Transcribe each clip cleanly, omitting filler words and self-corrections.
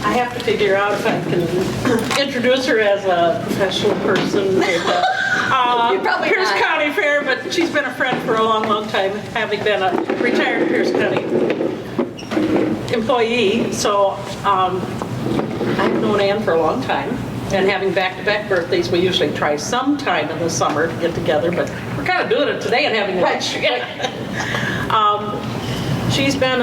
I have to figure out if I can introduce her as a professional person with Pierce County Fair, but she's been a friend for a long, long time, having been a retired Pierce County employee. So I've known Ann for a long time, and having back-to-back birthdays, we usually try sometime in the summer to get together, but we're kind of doing it today and having lunch. She's been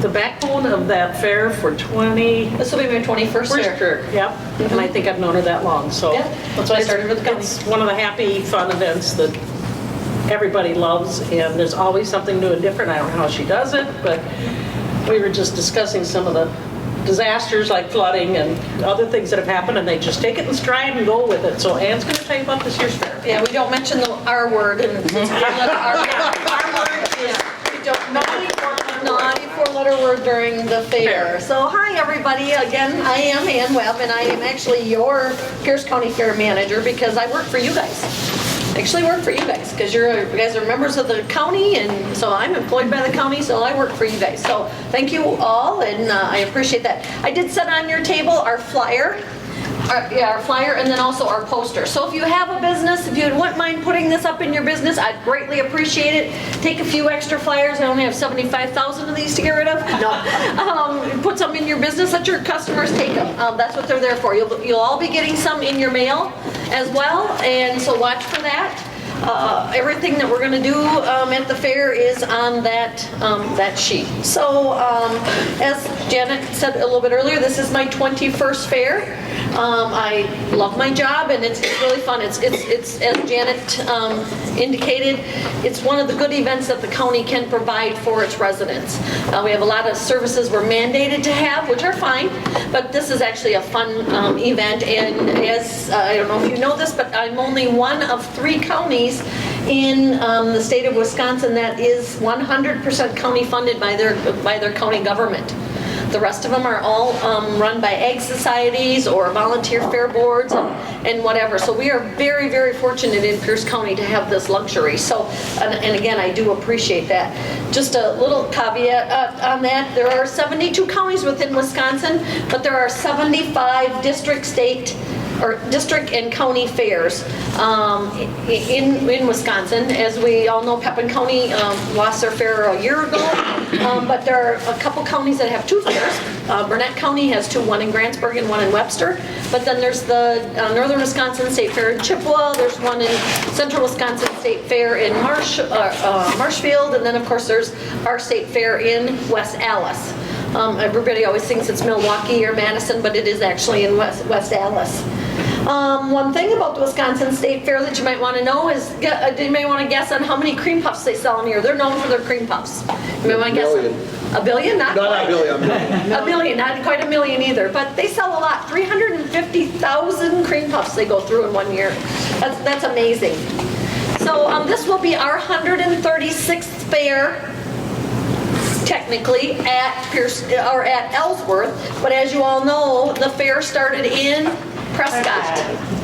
the backbone of that fair for 20... This will be my 21st fair. Yep, and I think I've known her that long, so... Yeah, that's why I started with the county. It's one of the happy, fun events that everybody loves, and there's always something new and different. I don't know how she does it, but we were just discussing some of the disasters like flooding and other things that have happened, and they just take it in stride and go with it. So Ann's going to tell you about this year's fair. Yeah, we don't mention the R word, and our word is we don't naughty four-letter word during the fair. So hi everybody, again I am Ann Webb, and I am actually your Pierce County Fair manager because I work for you guys. Actually work for you guys because you guys are members of the county, and so I'm employed by the county, so I work for you guys. So thank you all, and I appreciate that. I did set on your table our flyer. Our flyer, and then also our poster. So if you have a business, if you wouldn't mind putting this up in your business, I'd greatly appreciate it. Take a few extra flyers. I only have 75,000 of these to get rid of. No. Put some in your business. Let your customers take them. That's what they're there for. You'll all be getting some in your mail as well, and so watch for that. Everything that we're going to do at the fair is on that sheet. So as Janet said a little bit earlier, this is my 21st fair. I love my job, and it's really fun. It's as Janet indicated, it's one of the good events that the county can provide for its residents. We have a lot of services we're mandated to have, which are fine, but this is actually a fun event. And as I don't know if you know this, but I'm only one of 3 counties in the state of Wisconsin that is 100% county funded by their county government. The rest of them are all run by ag societies or volunteer fair boards and whatever. So we are very, very fortunate in Pierce County to have this luxury. So, and again, I do appreciate that. Just a little caveat on that. There are 72 counties within Wisconsin, but there are 75 district and county fairs in Wisconsin. As we all know, Pepin County lost their fair a year ago, but there are a couple counties that have 2 fairs. Burnett County has 2, one in Grantsburg and one in Webster. But then there's the Northern Wisconsin State Fair in Chippewa. There's one in Central Wisconsin State Fair in Marshfield, and then of course there's our state fair in West Allis. Everybody always thinks it's Milwaukee or Madison, but it is actually in West Allis. One thing about the Wisconsin State Fair that you might want to know is, you may want to guess on how many cream puffs they sell in here. They're known for their cream puffs. You may want to guess. A billion? Not quite. A billion. A million, not quite a million either. But they sell a lot. 350,000 cream puffs they go through in one year. That's amazing. So this will be our 136th fair, technically, at Pierce or at Ellsworth. But as you all know, the fair started in Prescott.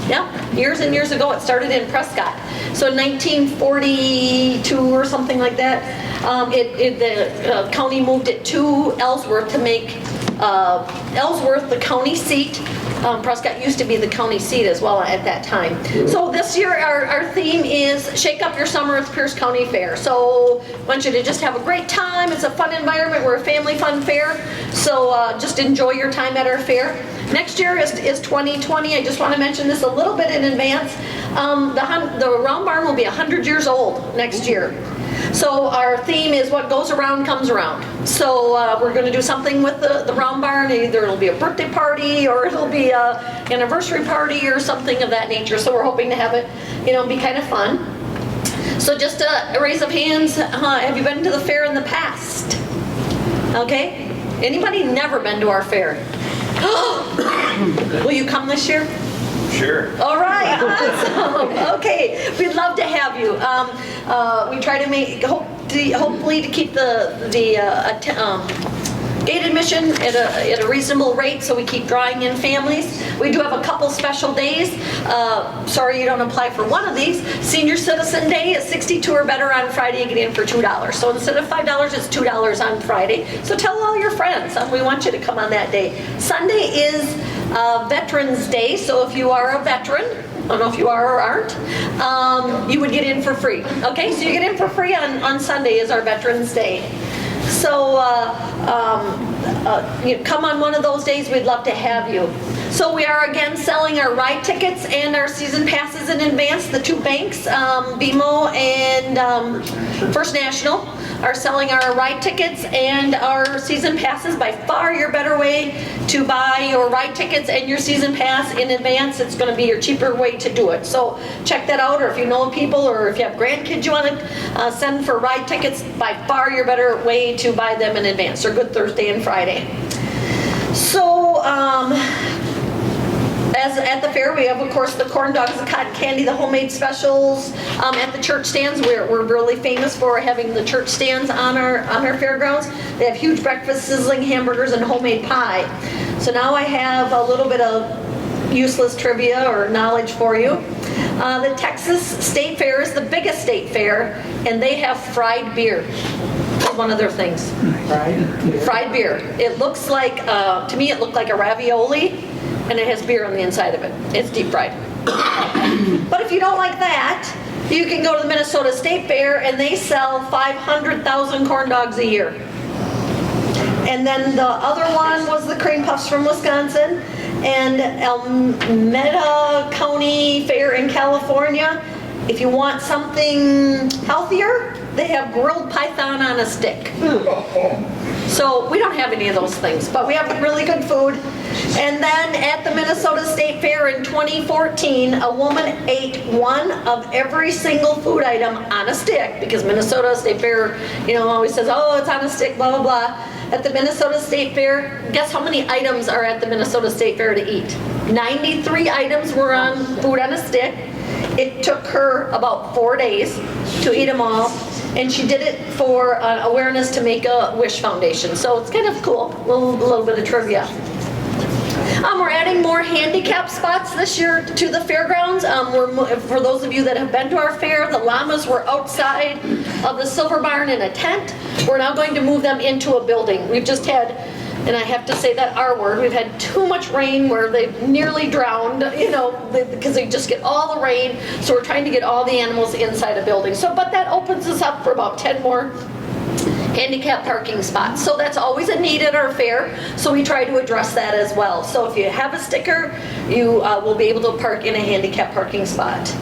Yeah, years and years ago it started in Prescott. So in 1942 or something like that, the county moved it to Ellsworth to make Ellsworth the county seat. Prescott used to be the county seat as well at that time. So this year our theme is Shake Up Your Summer at Pierce County Fair. So I want you to just have a great time. It's a fun environment. We're a family fun fair. So just enjoy your time at our fair. Next year is 2020. I just want to mention this a little bit in advance. The Round Barn will be 100 years old next year. So our theme is what goes around comes around. So we're going to do something with the Round Barn. Either it'll be a birthday party or it'll be an anniversary party or something of that nature. So we're hoping to have it, be kind of fun. So just a raise of hands. Have you been to the fair in the past? Okay. Anybody never been to our fair? Will you come this year? Sure. All right, awesome. Okay, we'd love to have you. We try to make hopefully to keep the gate admission at a reasonable rate, so we keep drawing in families. We do have a couple special days. Sorry you don't apply for one of these. Senior Citizen Day is 62 or better on Friday, you get in for $2. So instead of $5, it's $2 on Friday. So tell all your friends, we want you to come on that day. Sunday is Veterans Day, so if you are a veteran, I don't know if you are or aren't, you would get in for free. Okay, so you get in for free on Sunday is our Veterans Day. So you come on one of those days, we'd love to have you. So we are again selling our ride tickets and our season passes in advance. The two banks, BMO and First National, are selling our ride tickets and our season passes. By far your better way to buy your ride tickets and your season pass in advance. It's going to be your cheaper way to do it. So check that out, or if you know people or if you have grandkids you want to send for ride tickets, by far your better way to buy them in advance. They're good Thursday and Friday. So as at the fair, we have, of course, the corn dogs, the cotton candy, the homemade specials. At the church stands, we're really famous for having the church stands on our fairgrounds. They have huge breakfast, sizzling hamburgers, and homemade pie. So now I have a little bit of useless trivia or knowledge for you. The Texas State Fair is the biggest state fair, and they have fried beer. That's one of their things. Fried beer. It looks like, to me, it looked like a ravioli. And it has beer on the inside of it. It's deep fried. But if you don't like that, you can go to the Minnesota State Fair and they sell 500,000 corn dogs a year. And then the other one was the cream puffs from Wisconsin and Alameda County Fair in California. If you want something healthier, they have grilled python on a stick. So we don't have any of those things, but we have really good food. And then at the Minnesota State Fair in 2014, a woman ate one of every single food item on a stick, because Minnesota State Fair, always says, oh, it's on a stick, blah, blah, blah. At the Minnesota State Fair, guess how many items are at the Minnesota State Fair to eat? 93 items were on food on a stick. It took her about 4 days to eat them all. And she did it for awareness to Make-A-Wish Foundation. So it's kind of cool, a little bit of trivia. We're adding more handicap spots this year to the fairgrounds. For those of you that have been to our fair, the llamas were outside of the Silver Barn in a tent. We're now going to move them into a building. We've just had, and I have to say that R word, we've had too much rain where they've nearly drowned, because they just get all the rain. So we're trying to get all the animals inside a building. But that opens us up for about 10 more handicap parking spots. So that's always a need at our fair. So we try to address that as well. So if you have a sticker, you will be able to park in a handicap parking spot.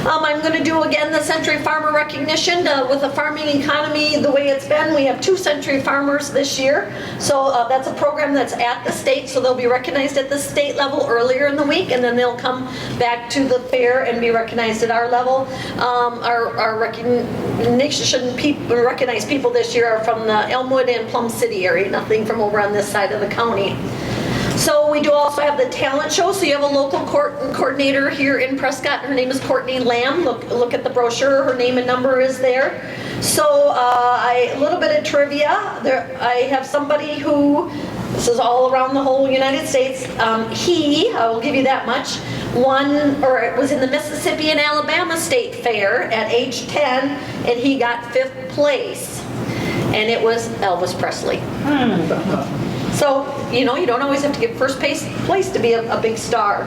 I'm going to do again the Century Farmer recognition. With the farming economy the way it's been, we have 2 Century Farmers this year. So that's a program that's at the state, so they'll be recognized at the state level earlier in the week, and then they'll come back to the fair and be recognized at our level. Our recognition recognized people this year are from the Elmwood and Plum City area, nothing from over on this side of the county. So we do also have the talent show. So you have a local coordinator here in Prescott. Her name is Courtney Lamb. Look at the brochure. Her name and number is there. So a little bit of trivia. I have somebody who, this is all around the whole United States. I will give you that much, was in the Mississippi and Alabama State Fair at age 10, and he got 5th place. And it was Elvis Presley. So, you don't always have to get first place to be a big star.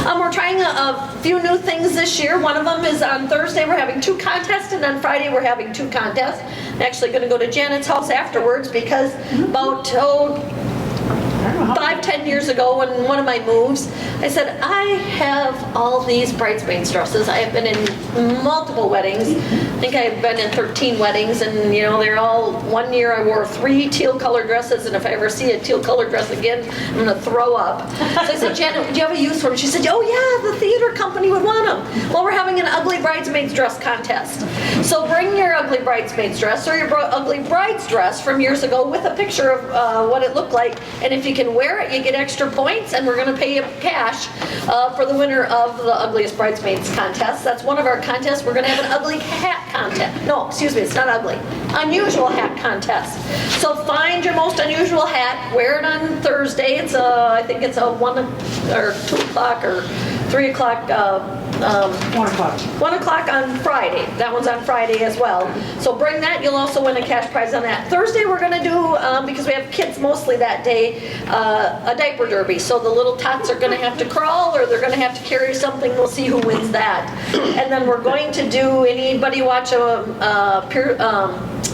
We're trying a few new things this year. One of them is on Thursday we're having 2 contests, and on Friday we're having 2 contests. I'm actually going to go to Janet's house afterwards because about 5-10 years ago, when one of my moves, I said, I have all these bridesmaids dresses. I have been in multiple weddings. I think I've been in 13 weddings, and they're all, one year I wore 3 teal colored dresses, and if I ever see a teal colored dress again, I'm going to throw up. So I said, Janet, do you have a use for them? She said, oh yeah, the theater company would want them. Well, we're having an ugly bridesmaids dress contest. So bring your ugly bridesmaids dress or your ugly bride's dress from years ago with a picture of what it looked like, and if you can wear it, you get extra points, and we're going to pay you cash for the winner of the Ugliest Bridesmaids contest. That's one of our contests. We're going to have an ugly hat contest. No, excuse me, it's not ugly. Unusual hat contest. So find your most unusual hat, wear it on Thursday. It's I think it's a 1 or 2 o'clock or 3 o'clock. 1 o'clock. 1 o'clock on Friday. That one's on Friday as well. So bring that. You'll also win a cash prize on that. Thursday we're going to do, because we have kids mostly that day, a diaper derby. So the little tots are going to have to crawl or they're going to have to carry something. We'll see who wins that. And then we're going to do, anybody watch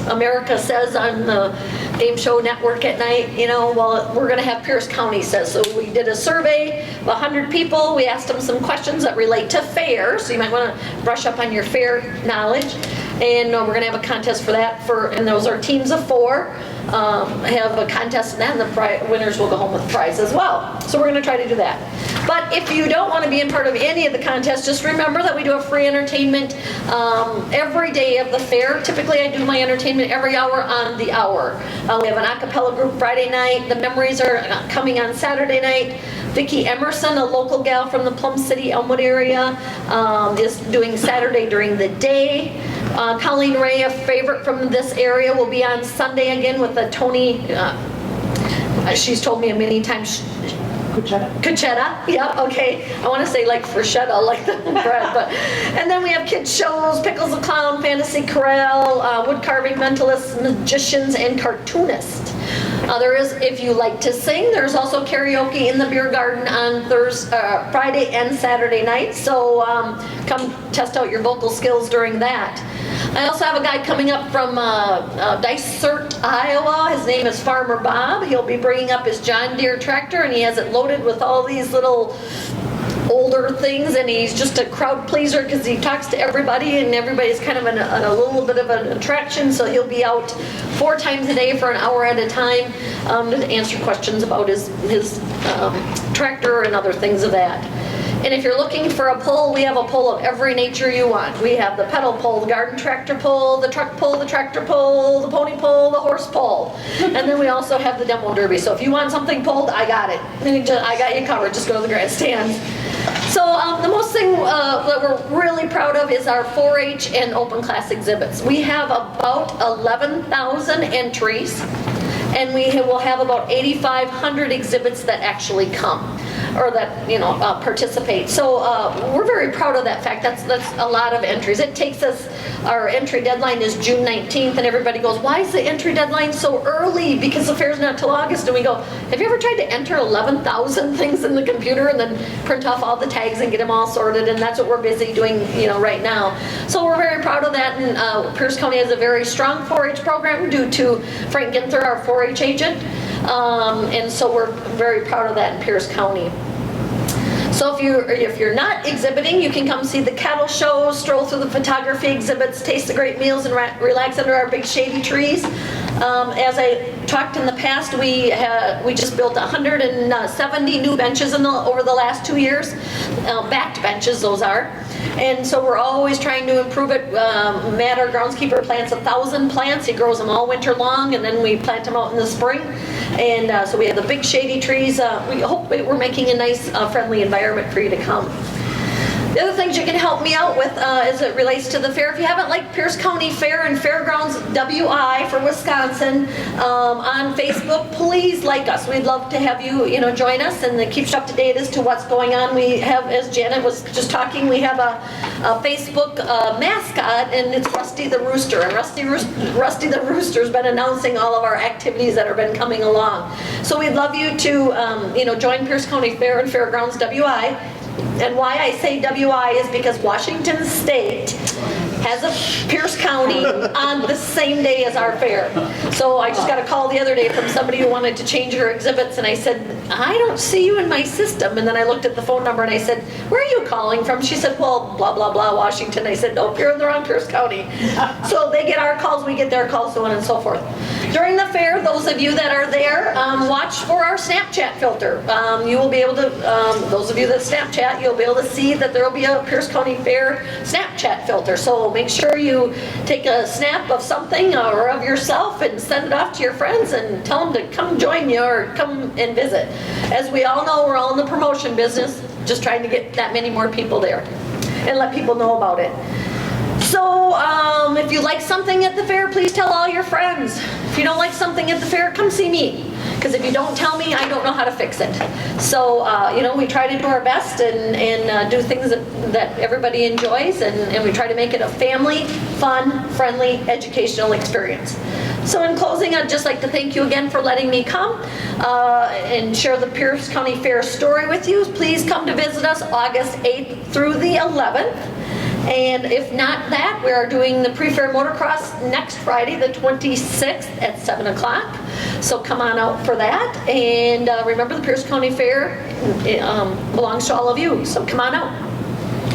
America Says on the game show network at night, well, we're going to have Pierce County Says. So we did a survey of 100 people. We asked them some questions that relate to fair, so you might want to brush up on your fair knowledge. And we're going to have a contest for that, and those are teams of 4. Have a contest, and then the winners will go home with a prize as well. So we're going to try to do that. But if you don't want to be in part of any of the contests, just remember that we do a free entertainment every day of the fair. Typically, I do my entertainment every hour on the hour. We have an a cappella group Friday night. The memories are coming on Saturday night. Vicki Emerson, a local gal from the Plum City, Elmwood area, is doing Saturday during the day. Colleen Ray, a favorite from this area, will be on Sunday again with the Tony, she's told me a million times, Cucetta, yeah, okay. I want to say like bruschetta, like the bread, but. And then we have kids shows, Pickles the Clown, Fantasy Corral, wood carving mentalists, magicians, and cartoonists. There is, if you like to sing, there's also karaoke in the beer garden on Friday and Saturday night. So come test out your vocal skills during that. I also have a guy coming up from Dysart, Iowa. His name is Farmer Bob. He'll be bringing up his John Deere tractor, and he has it loaded with all these little older things, and he's just a crowd pleaser because he talks to everybody, and everybody's kind of a little bit of an attraction. So he'll be out 4 times a day for an hour at a time to answer questions about his tractor and other things of that. And if you're looking for a pull, we have a pull of every nature you want. We have the pedal pull, the garden tractor pull, the truck pull, the tractor pull, the pony pull, the horse pull. And then we also have the demo derby. So if you want something pulled, I got it. I got you covered. Just go to the grandstands. So the most thing that we're really proud of is our 4-H and open class exhibits. We have about 11,000 entries, and we will have about 8,500 exhibits that actually come, or that participate. So we're very proud of that fact. That's a lot of entries. It takes us, our entry deadline is June 19th, and everybody goes, why is the entry deadline so early? Because the fair's not till August. And we go, have you ever tried to enter 11,000 things in the computer and then print off all the tags and get them all sorted? And that's what we're busy doing right now. So we're very proud of that, and Pierce County has a very strong 4-H program due to Frank Ginther, our 4-H agent. And so we're very proud of that in Pierce County. So if you're not exhibiting, you can come see the cattle shows, stroll through the photography exhibits, taste the great meals, and relax under our big shady trees. As I talked in the past, we just built 170 new benches over the last 2 years, backed benches those are. And so we're always trying to improve it. Matt, our groundskeeper, plants 1,000 plants. He grows them all winter long, and then we plant them out in the spring. And so we have the big shady trees. We hope we're making a nice, friendly environment for you to come. The other things you can help me out with as it relates to the fair, if you haven't liked Pierce County Fair and Fairgrounds WI for Wisconsin on Facebook, please like us. We'd love to have you, join us and keep you up to date as to what's going on. We have, as Janet was just talking, we have a Facebook mascot, and it's Rusty the Rooster. And Rusty the Rooster's been announcing all of our activities that have been coming along. So we'd love you to, join Pierce County Fair and Fairgrounds WI. And why I say WI is because Washington State has a Pierce County on the same day as our fair. So I just got a call the other day from somebody who wanted to change her exhibits, and I said, I don't see you in my system. And then I looked at the phone number and I said, where are you calling from? She said, well, blah, blah, blah, Washington. I said, nope, you're in the wrong Pierce County. So they get our calls, we get their calls, so on and so forth. During the fair, those of you that are there, watch for our Snapchat filter. You will be able to, those of you that Snapchat, Snapchat, you'll be able to see that there will be a Pierce County Fair Snapchat filter. So make sure you take a snap of something or of yourself and send it off to your friends and tell them to come join you or come and visit. As we all know, we're all in the promotion business, just trying to get that many more people there and let people know about it. So if you like something at the fair, please tell all your friends. If you don't like something at the fair, come see me. Because if you don't tell me, I don't know how to fix it. So, we try to do our best and do things that everybody enjoys, and we try to make it a family, fun, friendly, educational experience. So in closing, I'd just like to thank you again for letting me come and share the Pierce County Fair story with you. Please come to visit us August 8th through the 11th. And if not that, we are doing the pre-fair motocross next Friday, the 26th at 7 o'clock. So come on out for that. And remember, the Pierce County Fair belongs to all of you. So come on out.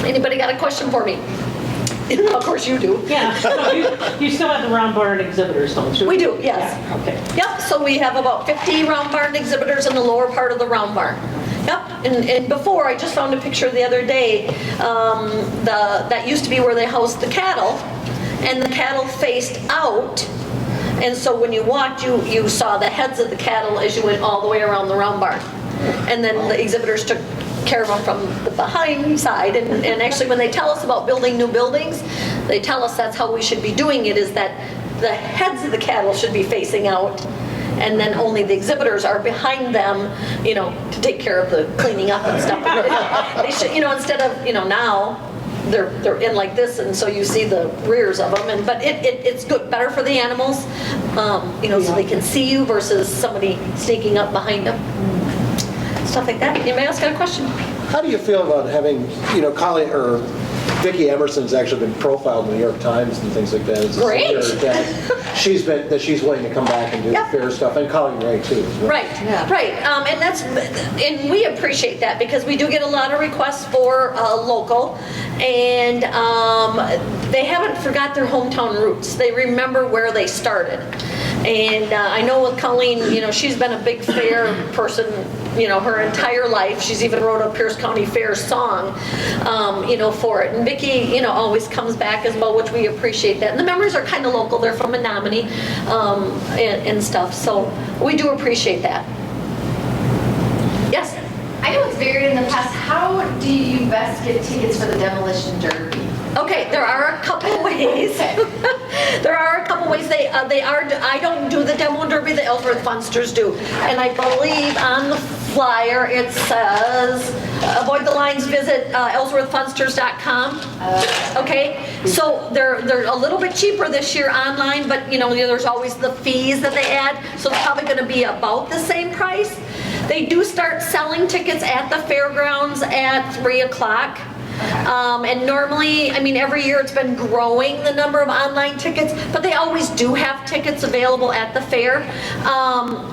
Anybody got a question for me? Of course you do. Yeah, so you still have the round barn exhibitors, don't you? We do, yes. Yeah, okay. Yep, so we have about 50 round barn exhibitors in the lower part of the round barn. Yep, and before, I just found a picture the other day, that used to be where they housed the cattle, and the cattle faced out, and so when you walked, you saw the heads of the cattle as you went all the way around the round barn. And then the exhibitors took care of them from the behind side, and actually when they tell us about building new buildings, they tell us that's how we should be doing it, is that the heads of the cattle should be facing out, and then only the exhibitors are behind them, to take care of the cleaning up and stuff. They should, instead of, now they're in like this, and so you see the rears of them. But it's good, better for the animals, so they can see you versus somebody sneaking up behind them. Stuff like that. Anybody else got a question? How do you feel about having, Colleen or Vicki Emerson's actually been profiled in the New York Times and things like that? As a Great. singer, that she's willing to come back and do Yep. fair stuff, and Colleen Ray too. As well. Right, right, and we appreciate that because we do get a lot of requests for local, and they haven't forgot their hometown roots. They remember where they started, and I know with Colleen, she's been a big fair person, her entire life. She's even wrote a Pierce County Fair song, for it. And Vicki, always comes back as well, which we appreciate that. And the memories are kind of local. They're from Menominee and stuff. So we do appreciate that. Yes? I know it's varied in the past. How do you best get tickets for the demolition derby? Okay, there are a couple ways. There are a couple ways. They are. I don't do the demo derby. The Ellsworth Funsters do, and I believe on the flyer it says, "Avoid the lines. Visit ellsworthfunsters.com." Okay, so they're a little bit cheaper this year online, but there's always the fees that they add, so it's probably going to be about the same price. They do start selling tickets at the fairgrounds at 3 o'clock. And normally, every year it's been growing the number of online tickets, but they always do have tickets available at the fair.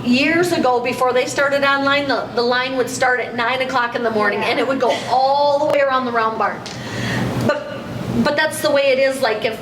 Years ago, before they started online, the line would start at 9 o'clock in the morning, and it would go all the way around the round barn. But that's the way it is. Like if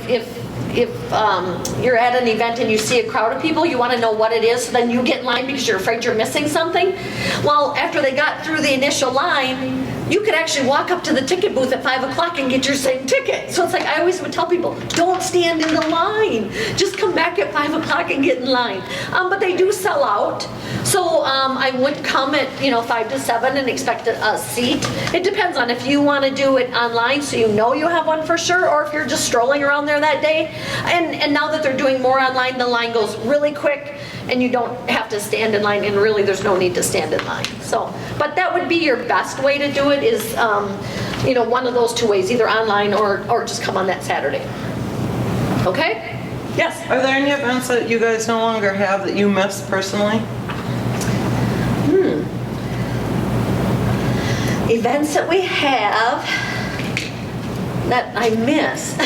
you're at an event and you see a crowd of people, you want to know what it is, so then you get in line because you're afraid you're missing something. Well, after they got through the initial line, you could actually walk up to the ticket booth at 5 o'clock and get your same ticket. So it's like I always would tell people, don't stand in the line. Just come back at 5 o'clock and get in line. But they do sell out. So I wouldn't come at 5 to 7 and expect a seat. It depends on if you want to do it online so you have one for sure, or if you're just strolling around there that day. And now that they're doing more online, the line goes really quick and you don't have to stand in line, and really there's no need to stand in line. So, but that would be your best way to do it is, one of those two ways, either online or just come on that Saturday. Okay? Yes? Are there any events that you guys no longer have that you miss personally? Events that we have that I miss.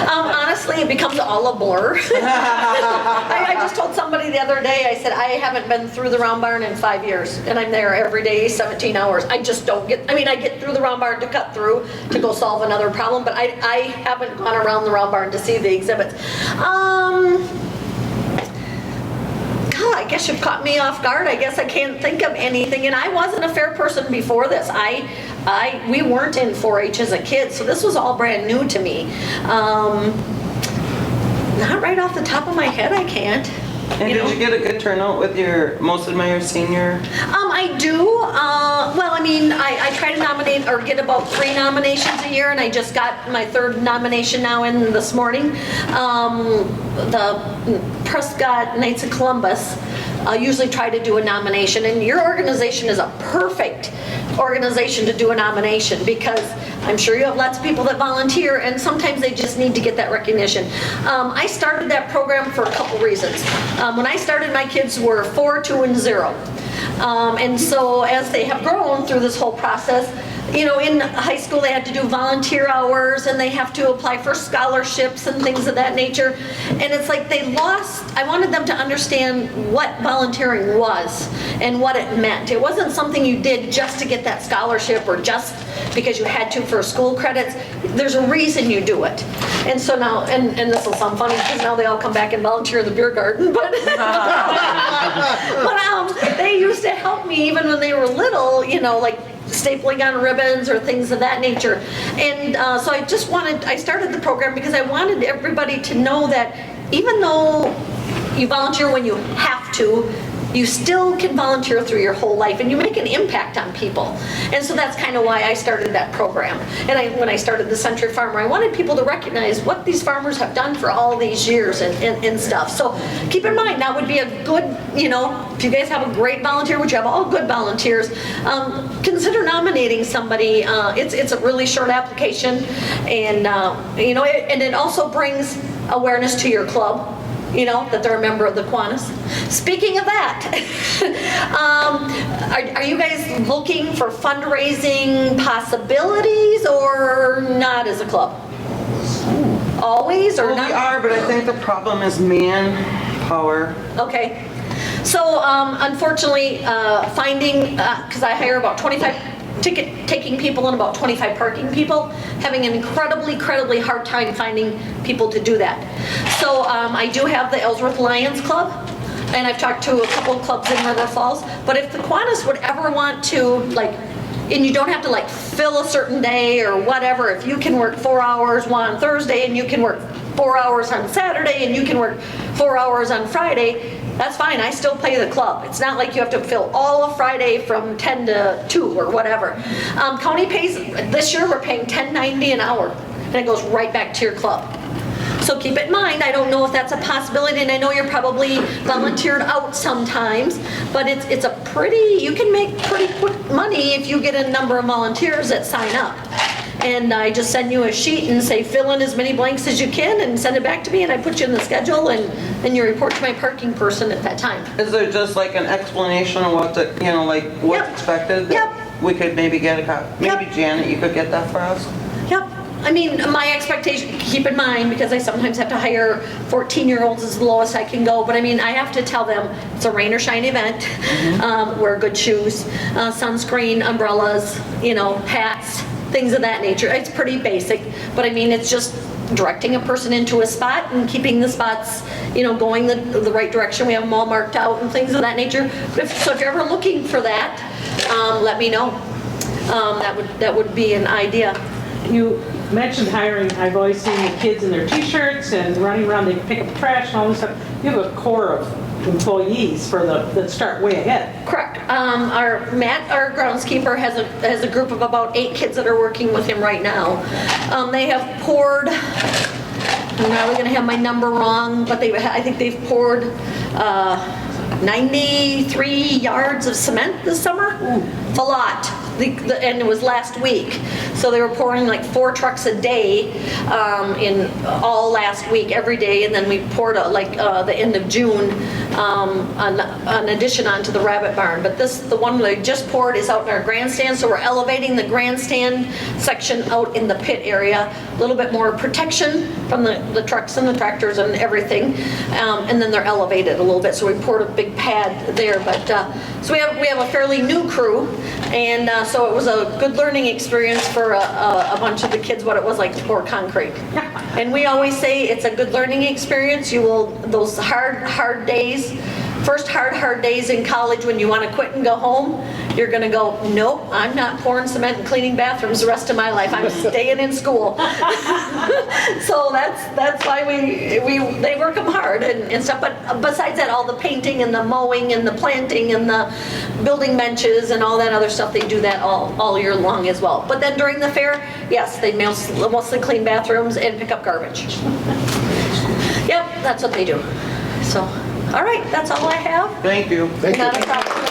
Honestly, it becomes all a blur. I just told somebody the other day, I said, I haven't been through the round barn in 5 years, and I'm there every day, 17 hours. I just don't get, I get through the round barn to cut through to go solve another problem, but I haven't gone around the round barn to see the exhibits. I guess you've caught me off guard. I guess I can't think of anything. And I wasn't a fair person before this. We weren't in 4-H as a kid, so this was all brand new to me. Not right off the top of my head, I can't. And did you get a good turnout with your most admired senior? I do. Well, I mean, I try to nominate or get about 3 nominations a year, and I just got my 3rd nomination now in this morning. The Prescott Knights of Columbus usually try to do a nomination, and your organization is a perfect organization to do a nomination because I'm sure you have lots of people that volunteer, and sometimes they just need to get that recognition. I started that program for a couple reasons. When I started, my kids were 4, 2, and 0. And so as they have grown through this whole process, you know, in high school they had to do volunteer hours and they have to apply for scholarships and things of that nature. And it's like they lost, I wanted them to understand what volunteering was and what it meant. It wasn't something you did just to get that scholarship or just because you had to for school credits. There's a reason you do it. And so now, and this will sound funny because now they all come back and volunteer in the beer garden, but they used to help me even when they were little, you know, like stapling on ribbons or things of that nature. And so I started the program because I wanted everybody to know that even though you volunteer when you have to, you still can volunteer through your whole life and you make an impact on people. And so that's kind of why I started that program. And when I started the Century Farmer, I wanted people to recognize what these farmers have done for all these years and stuff. So keep in mind, that would be a good, you know, if you guys have a great volunteer, which you have all good volunteers, consider nominating somebody. It's a really short application, and you know, and it also brings awareness to your club, you know, that they're a member of the Kiwanis. Speaking of that, are you guys looking for fundraising possibilities or not as a club? Always or Well, not? we are, but I think the problem is manpower. Okay. So unfortunately, finding, because I hire about 25 taking people and about 25 parking people, having an incredibly hard time finding people to do that. So I do have the Ellsworth Lions Club, and I've talked to a couple of clubs in River Falls, but if the Kiwanis would ever want to, like, and you don't have to like fill a certain day or whatever, if you can work 4 hours on Thursday and you can work 4 hours on Saturday and you can work 4 hours on Friday, that's fine. I still pay the club. It's not like you have to fill all of Friday from 10 to 2 or whatever. County pays, this year we're paying $10.90 an hour, and it goes right back to your club. So keep it in mind, I don't know if that's a possibility, and I know you're probably volunteered out sometimes, but it's a pretty, you can make pretty quick money if you get a number of volunteers that sign up. And I just send you a sheet and say fill in as many blanks as you can and send it back to me, and I put you in the schedule, and you report to my parking person at that time. Is there just like an explanation of what the, you know, like what's Yep. expected? Yep. We could maybe get a copy. Maybe Yep. Janet, you could get that for us? Yep. I mean, my expectation, keep in mind, because I sometimes have to hire 14-year-olds is the lowest I can go, but I mean, I have to tell them it's a rain or shine event. Wear good shoes, sunscreen, umbrellas, you know, hats, things of that nature. It's pretty basic, but I mean, it's just directing a person into a spot and keeping the spots, you know, going the right direction. We have them all marked out and things of that nature. So if you're ever looking for that, let me know. That would be an idea. You mentioned hiring. I've always seen the kids in their t-shirts and running around, they pick up the trash and all this stuff. You have a core of employees that start way ahead. Correct. Matt, our groundskeeper, has a group of about 8 kids that are working with him right now. They have poured, I'm probably going to have my number wrong, but I think they've poured 93 yards of cement this summer. It's a lot. And it was last week. So they were pouring like 4 trucks a day in all last week, every day. And then we poured the end of June an addition onto the rabbit barn. But the one they just poured is out in our grandstand. So we're elevating the grandstand section out in the pit area. A little bit more protection from the trucks and the tractors and everything. And then they're elevated a little bit. So we poured a big pad there. But so we have a fairly new crew. And so it was a good learning experience for a bunch of the kids what it was like to pour concrete. And we always say it's a good learning experience. Those hard days, first hard days in college when you want to quit and go home, you're going to go, nope, I'm not pouring cement and cleaning bathrooms the rest of my life. I'm staying in school. So that's why they work them hard and stuff. But besides that, all the painting and the mowing and the planting and the building benches and all that other stuff, they do that all year long as well. But then during the fair, yes, they mostly clean bathrooms and pick up garbage. Yep, that's what they do. So, all right, that's all I have. Thank you. Thank you. Not a problem.